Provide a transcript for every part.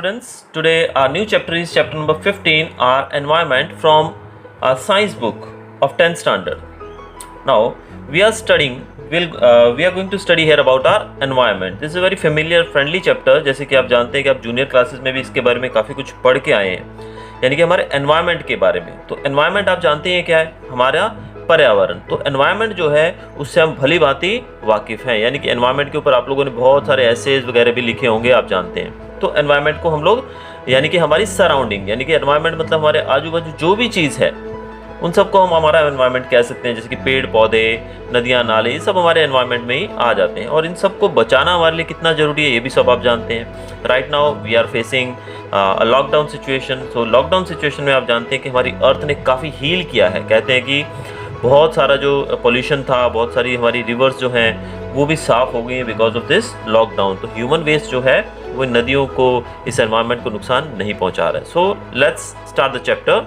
students, today our new chapter is chapter number 15, our environment from our science book of 10th standard. Now we are going to study here about our environment. This is a very familiar friendly chapter. जैसे कि आप जानते हैं कि आप junior classes में भी इसके बारे में काफ़ी कुछ पढ़ के आए हैं, यानी कि हमारे एनवायरनमेंट के बारे में. तो एनवायरनमेंट आप जानते हैं क्या है, हमारा पर्यावरण. तो एनवायरनमेंट जो है उससे हम भली भांति वाकिफ़ हैं, यानी कि एनवायरनमेंट के ऊपर आप लोगों ने बहुत सारे एसेज वगैरह भी लिखे होंगे, आप जानते हैं. तो एनवायरनमेंट को हम लोग यानी कि हमारी सराउंडिंग, यानी कि एनवायरनमेंट मतलब हमारे आजू बाजू जो भी चीज़ है उन सबको हम हमारा एनवायरनमेंट कह सकते हैं. जैसे कि पेड़ पौधे, नदियाँ, नाले, ये सब हमारे एनवायरनमेंट में ही आ जाते हैं. और इन सबको बचाना हमारे लिए कितना ज़रूरी है ये भी सब आप जानते हैं. Right now we are facing lockdown situation. So lockdown situation में आप जानते हैं कि हमारी अर्थ ने काफ़ी हील किया है. कहते हैं कि बहुत सारा जो पोल्यूशन था, बहुत सारी हमारी रिवर्स जो हैं वो भी साफ़ हो गई हैं बिकॉज ऑफ दिस लॉकडाउन. तो ह्यूमन वेस्ट जो है वो नदियों को, इस एनवायरनमेंट को नुकसान नहीं पहुंचा रहा है. So let's start the chapter.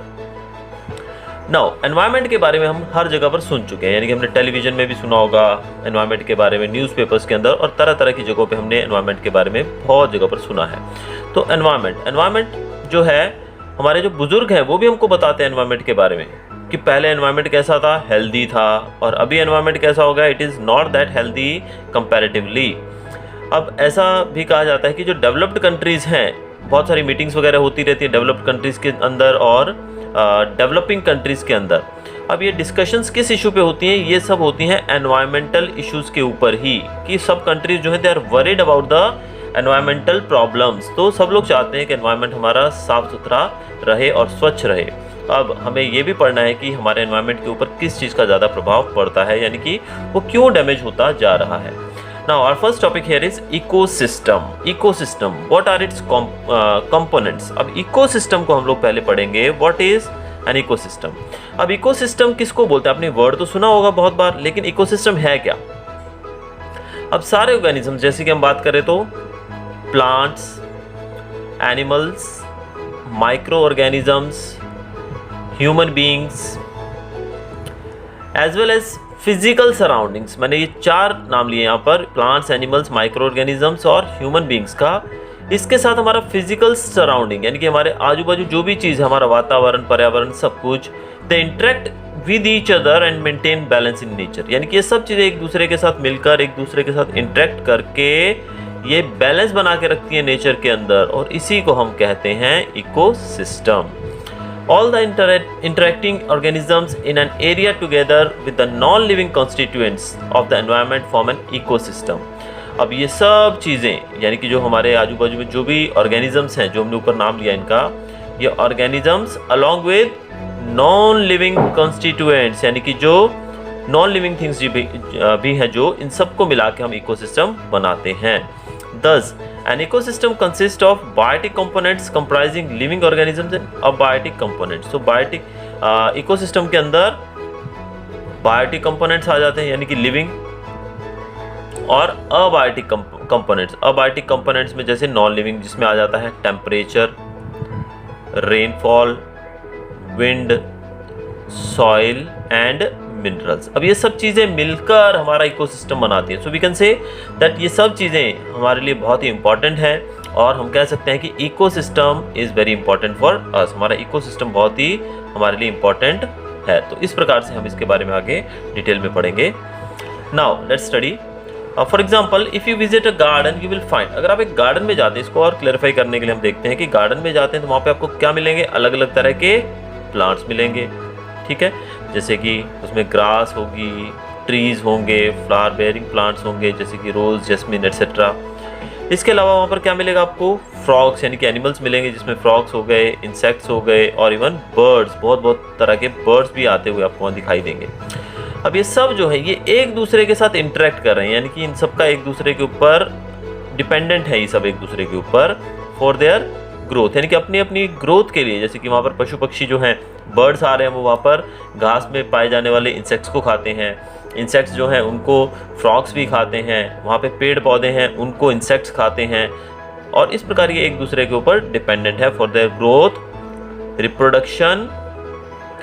Now environment के बारे में हम हर जगह पर सुन चुके हैं, यानी कि हमने टेलीविज़न में भी सुना होगा एनवायरनमेंट के बारे में, न्यूज़पेपर्स के अंदर और तरह तरह की जगहों पे हमने एनवायरनमेंट के बारे में बहुत जगह पर सुना है. तो एनवायरनमेंट जो है, हमारे जो बुज़ुर्ग हैं वो भी हमको बताते हैं एनवायरनमेंट के बारे में कि पहले एनवायरनमेंट कैसा था, हेल्दी था, और अभी एनवायरनमेंट कैसा होगा, it is not that healthy comparatively. अब ऐसा भी कहा जाता है कि जो डेवलप्ड कंट्रीज़ हैं, बहुत सारी मीटिंग्स वगैरह होती रहती है डेवलप्ड कंट्रीज़ के अंदर और डेवलपिंग कंट्रीज़ के अंदर. अब ये डिस्कशंस किस इशू पे होती हैं, ये सब होती हैं एनवायरमेंटल इश्यूज़ के ऊपर ही, कि सब कंट्रीज़ जो है they are worried about the environmental problems. तो सब लोग चाहते हैं कि एनवायरनमेंट हमारा साफ़ सुथरा रहे और स्वच्छ रहे. अब हमें ये भी पढ़ना है कि हमारे एनवायरनमेंट के ऊपर किस चीज़ का ज़्यादा प्रभाव पड़ता है, यानी कि वो क्यों डैमेज होता जा रहा है. Now our first topic here is ecosystem. Ecosystem, what are its components? अब ecosystem को हम लोग पहले पढ़ेंगे. What is an ecosystem? अब ecosystem किसको बोलते हैं, आपने वर्ड तो सुना होगा बहुत बार, लेकिन ecosystem है क्या. अब सारे ऑर्गेनिज्म, जैसे कि हम बात करें तो plants, animals, micro organisms, human beings, as well as physical surroundings. मैंने ये चार नाम लिए यहाँ पर, प्लांट्स, एनिमल्स, माइक्रो ऑर्गेनिजम्स और ह्यूमन बीइंग्स का. इसके साथ हमारा फिजिकल सराउंडिंग, यानी कि हमारे आजू बाजू जो भी चीज़ है, हमारा वातावरण, पर्यावरण, सब कुछ, they interact with each other and maintain balance in nature. यानी कि ये सब चीज़ें एक दूसरे के साथ मिलकर, एक दूसरे के साथ इंटरेक्ट करके ये बैलेंस बना के रखती है नेचर के अंदर, और इसी को हम कहते हैं ecosystem. All the interacting organisms in an area together with the non-living constituents of the environment form an ecosystem. अब ये सब चीज़ें, यानी कि जो हमारे आजू बाजू में जो भी ऑर्गेनिजम्स हैं, जो हमने ऊपर नाम लिया इनका, ये organisms along with non living constituents, यानी कि जो नॉन लिविंग थिंग्स भी हैं, जो इन सबको मिला के हम इकोसिस्टम बनाते हैं. Thus, an ecosystem consists of biotic components comprising living organisms and abiotic components. So, biotic ecosystem के अंदर biotic components आ जाते हैं, यानी कि living, और abiotic components. Abiotic components में जैसे non living, जिसमें आ जाता है temperature, rainfall, wind, soil and minerals. अब ये सब चीज़ें मिलकर हमारा इकोसिस्टम बनाती हैं. So we can say that ये सब चीज़ें हमारे लिए बहुत ही इंपॉर्टेंट हैं, और हम कह सकते हैं कि ecosystem is very important for us. हमारा इकोसिस्टम बहुत ही हमारे लिए इंपॉर्टेंट है. तो इस प्रकार से हम इसके बारे में आगे डिटेल में पढ़ेंगे. Now let's study. For example, if you visit a garden you will find. अगर आप एक गार्डन में जाते हैं, इसको और क्लैरिफाई करने के लिए हम देखते हैं कि गार्डन में जाते हैं तो वहाँ पर आपको क्या मिलेंगे, अलग अलग तरह के प्लांट्स मिलेंगे. ठीक है, जैसे कि उसमें ग्रास होगी, ट्रीज़ होंगे, फ्लावर बेयरिंग प्लांट्स होंगे, जैसे कि रोज़, जैस्मिन एट्सेट्रा. इसके अलावा वहाँ पर क्या मिलेगा आपको, फ्रॉग्स, यानी कि एनिमल्स मिलेंगे, जिसमें फ्रॉग्स हो गए, इंसेक्ट्स हो गए, और इवन बर्ड्स, बहुत बहुत तरह के बर्ड्स भी आते हुए आपको वहाँ दिखाई देंगे. अब ये सब जो है ये एक दूसरे के साथ इंटरेक्ट कर रहे हैं, यानी कि इन सब का एक दूसरे के ऊपर डिपेंडेंट है, ये सब एक दूसरे के ऊपर फॉर देयर ग्रोथ, यानी कि अपनी अपनी ग्रोथ के लिए. जैसे कि वहाँ पर पशु पक्षी जो हैं, बर्ड्स आ रहे हैं, वो वहाँ पर घास में पाए जाने वाले इंसेक्ट्स को खाते हैं. इंसेक्ट्स जो हैं उनको फ्रॉग्स भी खाते हैं. वहाँ पे पेड़ पौधे हैं, उनको इंसेक्ट्स खाते हैं. और इस प्रकार ये एक दूसरे के ऊपर डिपेंडेंट है for their growth, reproduction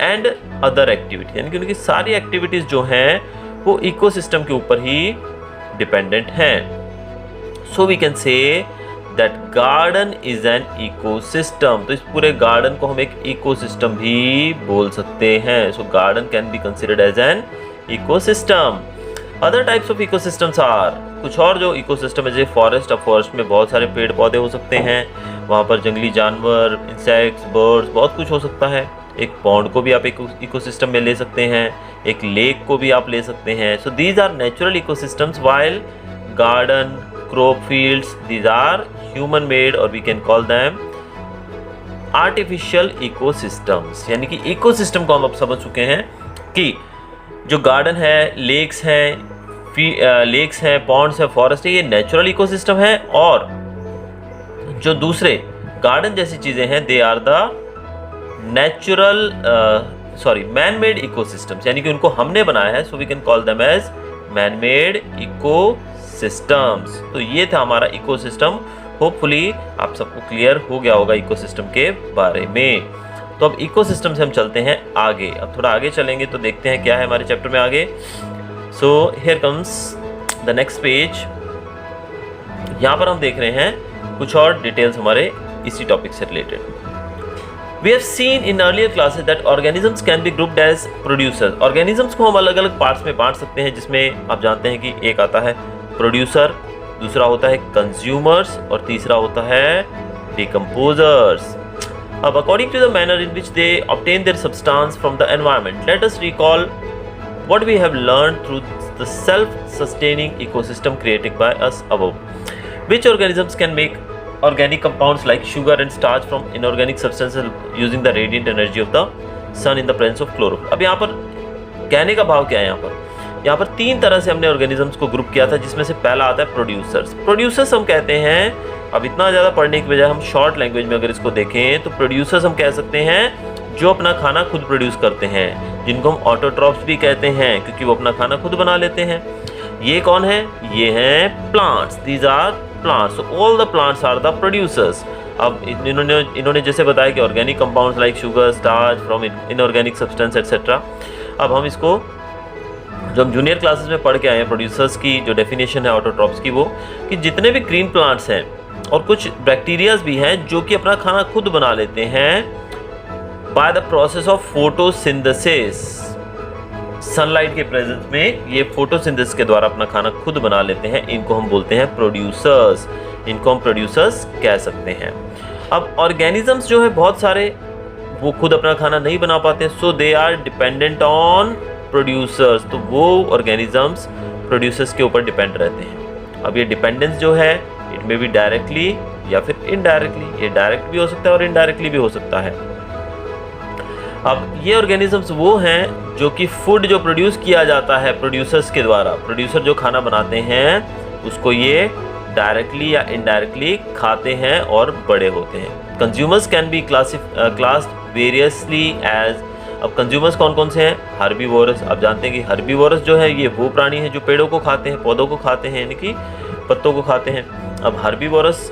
and other activity, यानी कि उनकी सारी एक्टिविटीज़ जो हैं वो इकोसिस्टम के ऊपर ही डिपेंडेंट हैं. So we can say that garden is an ecosystem. तो इस पूरे गार्डन को हम एक इकोसिस्टम भी बोल सकते हैं। So garden can be considered as an ecosystem. Other types of ecosystems are, कुछ और जो इकोसिस्टम है जैसे फॉरेस्ट। अब फॉरेस्ट में बहुत सारे पेड़ पौधे हो सकते हैं, वहाँ पर जंगली जानवर, इंसेक्ट्स, बर्ड्स, बहुत कुछ हो सकता है। एक पॉन्ड को भी आप एक इकोसिस्टम में ले सकते हैं, एक लेक को भी आप ले सकते हैं। So these are natural ecosystems, while garden, crop fields, these are human made और we can call them artificial ecosystems. यानी कि इकोसिस्टम को हम अब समझ चुके हैं कि जो गार्डन है, लेक्स हैं, पॉन्ड्स है, फॉरेस्ट है, ये नेचुरल इकोसिस्टम है। और जो दूसरे गार्डन जैसी चीजें हैं, they are the man made ecosystems, यानी कि उनको हमने बनाया है। So we can call them as man made ecosystems. तो ये था हमारा इकोसिस्टम। होपफुली आप सबको क्लियर हो गया होगा इकोसिस्टम के बारे में। तो अब इकोसिस्टम से हम चलते हैं आगे। अब थोड़ा आगे चलेंगे तो देखते हैं क्या है हमारे चैप्टर में आगे। So here comes the next page. यहाँ पर हम देख रहे हैं कुछ और डिटेल्स हमारे इसी टॉपिक से related. We have seen in earlier classes that organisms can be grouped as producers. Organisms को हम अलग अलग पार्ट्स में बांट सकते हैं, जिसमें आप जानते हैं कि एक आता है प्रोड्यूसर, दूसरा होता है कंज्यूमर्स और तीसरा होता है डिकम्पोजर्स। अब according to the manner in which they obtain their substance from the environment, let us recall what we have learned through the self-sustaining ecosystem created by us above. Which organisms can make organic compounds like sugar and starch from inorganic substances using the radiant energy of the sun in the presence of chlorophyll. अब यहाँ पर कहने का भाव क्या है, यहाँ पर तीन तरह से हमने ऑर्गेनिजम्स को ग्रुप किया था, जिसमें से पहला आता है प्रोड्यूसर्स। प्रोड्यूसर्स हम कहते हैं, अब इतना ज़्यादा पढ़ने की बजाय हम शॉर्ट लैंग्वेज में अगर इसको देखें तो प्रोड्यूसर्स हम कह सकते हैं जो अपना खाना खुद प्रोड्यूस करते हैं, जिनको हम ऑटोट्रॉफ्स भी कहते हैं क्योंकि वो अपना खाना खुद बना लेते हैं। ये कौन है? ये हैं plants. These are plants. All the plants are the producers. अब इन्होंने जैसे बताया कि organic compounds like sugar, starch from inorganic substance etcetera. अब हम इसको जो हम जूनियर क्लासेस में पढ़ के आए हैं, प्रोड्यूसर्स की जो डेफिनेशन है ऑटोट्रॉफ्स की, वो कि जितने भी ग्रीन प्लांट्स हैं और कुछ बैक्टीरियाज भी हैं जो कि अपना खाना खुद बना लेते हैं by the process of photosynthesis. Sunlight के प्रेजेंस में ये फोटोसिंथेसिस के द्वारा अपना खाना खुद बना लेते हैं, इनको हम बोलते हैं प्रोड्यूसर्स। इनको हम प्रोड्यूसर्स कह सकते हैं। अब ऑर्गेनिजम्स जो है बहुत सारे, वो खुद अपना खाना नहीं बना पाते, so they are dependent on producers. तो वो ऑर्गेनिजम्स प्रोड्यूसर्स के ऊपर डिपेंड रहते हैं। अब ये डिपेंडेंस जो है इट मे बी डायरेक्टली या फिर इनडायरेक्टली, ये डायरेक्ट भी हो सकता है और इनडायरेक्टली भी हो सकता है। अब ये ऑर्गेनिजम्स वो हैं जो कि फूड जो प्रोड्यूस किया जाता है प्रोड्यूसर्स के द्वारा, प्रोड्यूसर जो खाना बनाते हैं उसको ये डायरेक्टली या इनडायरेक्टली खाते हैं और बड़े होते हैं। Consumers can be classed variously as. अब कंज्यूमर्स कौन कौन से हैं? हर्बीवोरस। आप जानते हैं कि हर्बीवोरस जो है ये वो प्राणी है जो पेड़ों को खाते हैं, पौधों को खाते हैं, यानी कि पत्तों को खाते हैं। अब हर्बीवोरस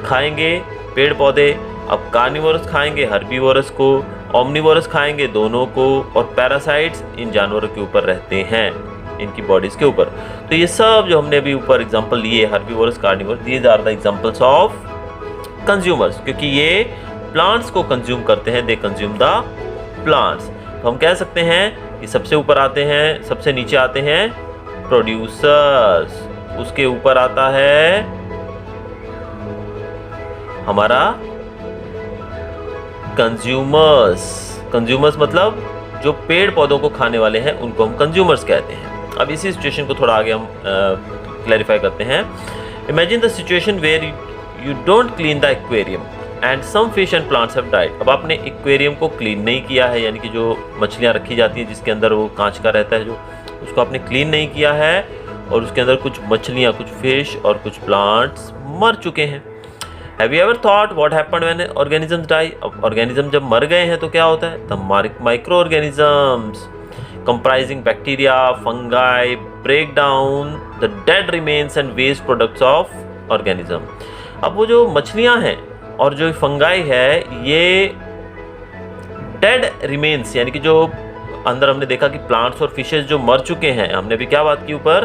खाएंगे पेड़ पौधे, अब कार्निवोरस खाएंगे हर्बीवोरस को, ओमनिवोरस खाएंगे दोनों को, और पैरासाइट्स इन जानवरों के ऊपर रहते हैं, इनकी बॉडीज के ऊपर। तो ये सब जो हमने अभी ऊपर एग्जांपल लिए, herbivorous, carnivorous, these are the examples of consumers, क्योंकि ये प्लांट्स को कंज्यूम करते हैं, दे कंज्यूम द प्लांट्स। तो हम कह सकते हैं कि सबसे ऊपर आते हैं, सबसे नीचे आते हैं प्रोड्यूसर्स, उसके ऊपर आता है हमारा कंज्यूमर्स। कंज्यूमर्स मतलब जो पेड़ पौधों को खाने वाले हैं उनको हम कंज्यूमर्स कहते हैं। अब इसी सिचुएशन को थोड़ा आगे हम क्लैरिफाई करते हैं। Imagine the situation where you don't clean the aquarium and some fish and plants have died. अब आपने एक्वेरियम को क्लीन नहीं किया है, यानी कि जो मछलियाँ रखी जाती हैं जिसके अंदर वो कांच का रहता है, जो उसको आपने क्लीन नहीं किया है और उसके अंदर कुछ मछलियाँ, कुछ फिश और कुछ प्लांट्स मर चुके हैं। Have you ever thought what happened when organisms die? अब ऑर्गेनिज्म जब मर गए हैं तो क्या होता है? The microorganisms comprising bacteria, fungi break down the dead remains and waste products of organism. अब वो जो मछलियाँ हैं और जो फंगाई है, ये डेड रिमेन्स, यानी कि जो अंदर हमने देखा कि प्लांट्स और फिशेस जो मर चुके हैं, हमने भी क्या बात की ऊपर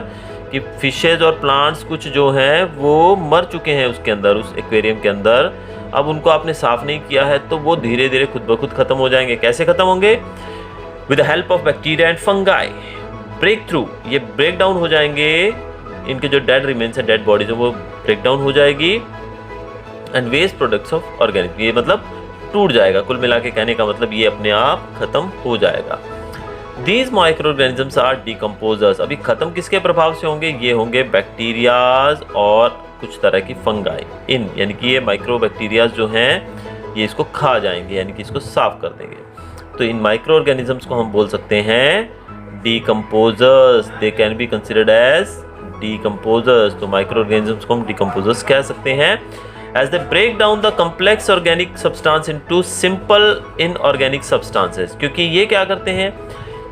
कि फिशेज और प्लांट्स कुछ जो हैं वो मर चुके हैं उसके अंदर, उस एक्वेरियम के अंदर। अब उनको आपने साफ नहीं किया है तो वो धीरे धीरे खुद ब खुद खत्म हो जाएंगे। कैसे खत्म होंगे? With the help of bacteria and fungi break through, ये ब्रेक डाउन हो जाएंगे। इनके जो डेड रिमेन्स है, डेड बॉडीज है, वो ब्रेक डाउन हो जाएगी। And waste products of organic, ये मतलब टूट जाएगा। कुल मिला के कहने का मतलब ये अपने आप खत्म हो जाएगा। These microorganisms are decomposers। अभी खत्म किसके प्रभाव से होंगे? ये होंगे बैक्टीरियाज और कुछ तरह की फंगाई। यानी कि ये माइक्रो बैक्टीरियाज जो हैं ये इसको खा जाएंगे, यानी कि इसको साफ कर देंगे। तो इन माइक्रो ऑर्गेनिजम्स को हम बोल सकते हैं decomposers. They can be considered as decomposers. तो माइक्रो ऑर्गेनिजम्स को हम डिकम्पोजर्स कह सकते हैं। As they break down the complex organic substance into simple inorganic substances, क्योंकि ये क्या करते हैं?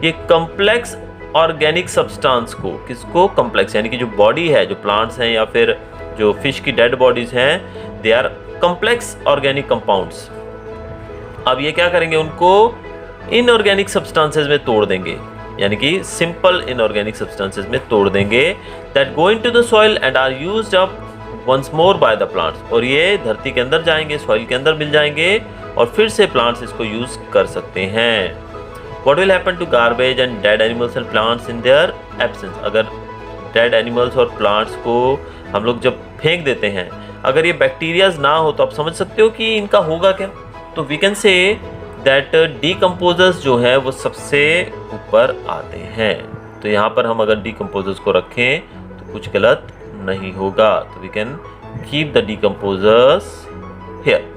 ये कम्प्लेक्स ऑर्गेनिक सब्सटेंस को, किसको? कम्प्लेक्स, यानी कि जो बॉडी है, जो प्लांट्स हैं या फिर जो फिश की डेड बॉडीज हैं, they are complex organic compounds. अब ये क्या करेंगे? उनको इनऑर्गेनिक सब्सटेंसेस में तोड़ देंगे, यानी कि सिंपल इनऑर्गेनिक सब्सटेंसेस में तोड़ देंगे। That go into the soil and are used up once more by the plants. और ये धरती के अंदर जाएंगे, सॉइल के अंदर मिल जाएंगे और फिर से प्लांट्स इसको यूज कर सकते हैं। What will happen to garbage and dead animals and plants in their absence? अगर डेड एनिमल्स और प्लांट्स को हम लोग जब फेंक देते हैं, अगर ये बैक्टीरियाज ना हो तो आप समझ सकते हो कि इनका होगा क्या? तो we can say that decomposers जो है वो सबसे ऊपर आते हैं। तो यहाँ पर हम अगर डिकम्पोजर्स को रखें तो कुछ गलत नहीं होगा। तो we can keep the decomposers here.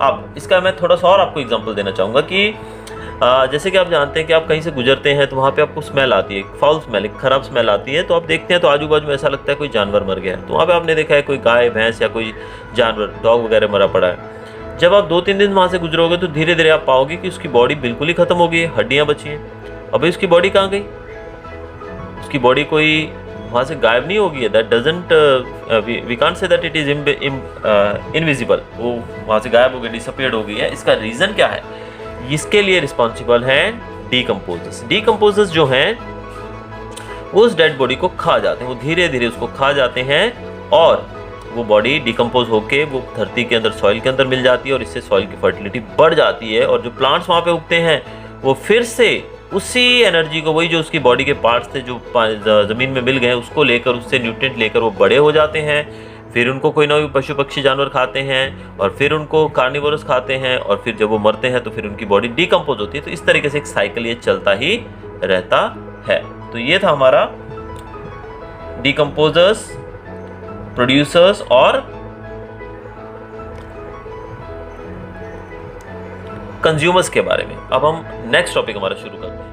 अब इसका मैं थोड़ा सा और आपको एग्जांपल देना चाहूँगा कि जैसे कि आप जानते हैं कि आप कहीं से गुजरते हैं तो वहाँ पे आपको स्मेल आती है, फाउल स्मेल, एक खराब स्मेल आती है। तो आप देखते हैं तो आजू बाजू में ऐसा लगता है कोई जानवर मर गया है। तो वहाँ पे आपने देखा है कोई गाय, भैंस या कोई जानवर, डॉग वगैरह मरा पड़ा है। जब आप 2-3 दिन वहाँ से गुजरोगे तो धीरे धीरे आप पाओगे कि उसकी बॉडी बिल्कुल ही खत्म हो गई है, हड्डियाँ बची हैं। अभी उसकी बॉडी कहाँ गई? उसकी बॉडी कोई वहाँ से गायब नहीं होगी। That doesn't, we can't say that it is invisible. वो वहाँ से गायब हो गई, डिसअपीयर्ड हो गई है। इसका रीज़न क्या है? इसके लिए रिस्पॉन्सिबल हैं डिकम्पोजर्स। डिकम्पोजर्स जो हैं वो उस डेड बॉडी को खा जाते हैं, वो धीरे धीरे उसको खा जाते हैं और वो बॉडी डिकम्पोज होके वो धरती के अंदर, सॉइल के अंदर मिल जाती है और इससे सॉइल की फर्टिलिटी बढ़ जाती है। और जो प्लांट्स वहाँ पे उगते हैं वो फिर से उसी एनर्जी को, वही जो उसकी बॉडी के पार्ट्स थे जो ज़मीन में मिल गए, उसको लेकर, उससे न्यूट्रिएंट लेकर वो बड़े हो जाते हैं। फिर उनको कोई ना कोई पशु पक्षी जानवर खाते हैं और फिर उनको कार्निवोरस खाते हैं और फिर जब वो मरते हैं तो फिर उनकी बॉडी डिकम्पोज होती है। तो इस तरीके से एक साइकिल ये चलता ही रहता है। तो ये था हमारा डिकम्पोजर्स, प्रोड्यूसर्स और कंज्यूमर्स के बारे में। अब हम नेक्स्ट टॉपिक हमारा शुरू करते हैं।